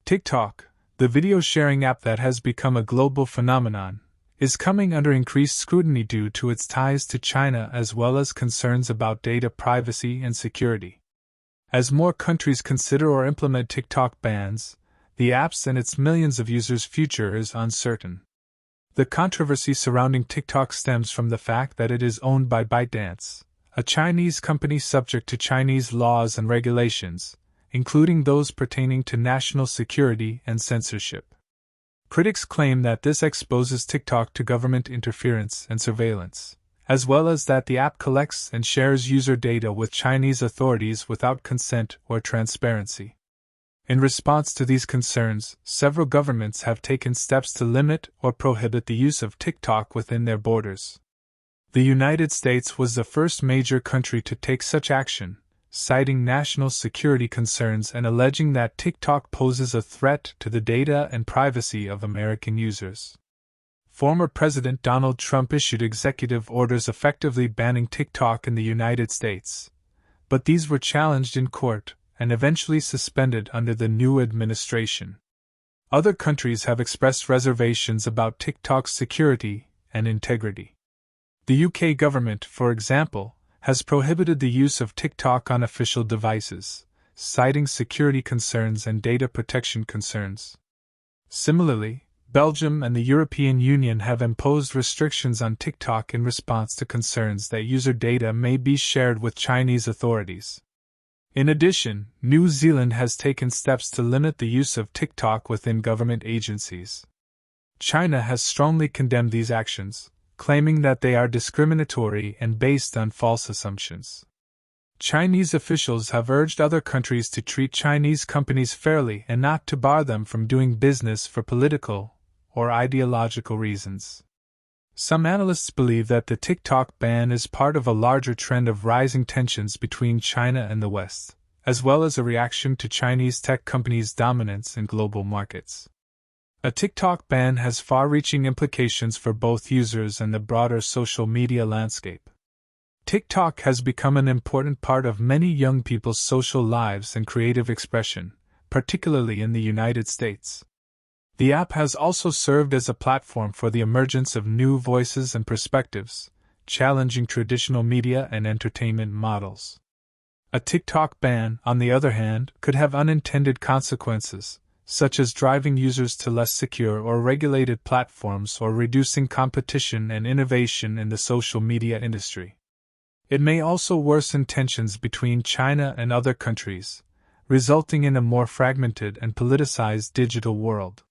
TikTok, the video sharing app that has become a global phenomenon, is coming under increased scrutiny due to its ties to China as well as concerns about data privacy and security. As more countries consider or implement TikTok bans, the app's and its millions of users' future is uncertain. The controversy surrounding TikTok stems from the fact that it is owned by ByteDance, a Chinese company subject to Chinese laws and regulations, including those pertaining to national security and censorship. Critics claim that this exposes TikTok to government interference and surveillance, as well as that the app collects and shares user data with Chinese authorities without consent or transparency. In response to these concerns, several governments have taken steps to limit or prohibit the use of TikTok within their borders. The United States was the first major country to take such action, citing national security concerns and alleging that TikTok poses a threat to the data and privacy of American users. Former President Donald Trump issued executive orders effectively banning TikTok in the United States, but these were challenged in court and eventually suspended under the new administration. Other countries have expressed reservations about TikTok's security and integrity. The UK government, for example, has prohibited the use of TikTok on official devices, citing security concerns and data protection concerns. Similarly, Belgium and the European Union have imposed restrictions on TikTok in response to concerns that user data may be shared with Chinese authorities. In addition, New Zealand has taken steps to limit the use of TikTok within government agencies. China has strongly condemned these actions, claiming that they are discriminatory and based on false assumptions. Chinese officials have urged other countries to treat Chinese companies fairly and not to bar them from doing business for political or ideological reasons. Some analysts believe that the TikTok ban is part of a larger trend of rising tensions between China and the West, as well as a reaction to Chinese tech companies' dominance in global markets. A TikTok ban has far-reaching implications for both users and the broader social media landscape. TikTok has become an important part of many young people's social lives and creative expression, particularly in the United States. The app has also served as a platform for the emergence of new voices and perspectives, challenging traditional media and entertainment models. A TikTok ban, on the other hand, could have unintended consequences, such as driving users to less secure or regulated platforms or reducing competition and innovation in the social media industry. It may also worsen tensions between China and other countries, resulting in a more fragmented and politicized digital world.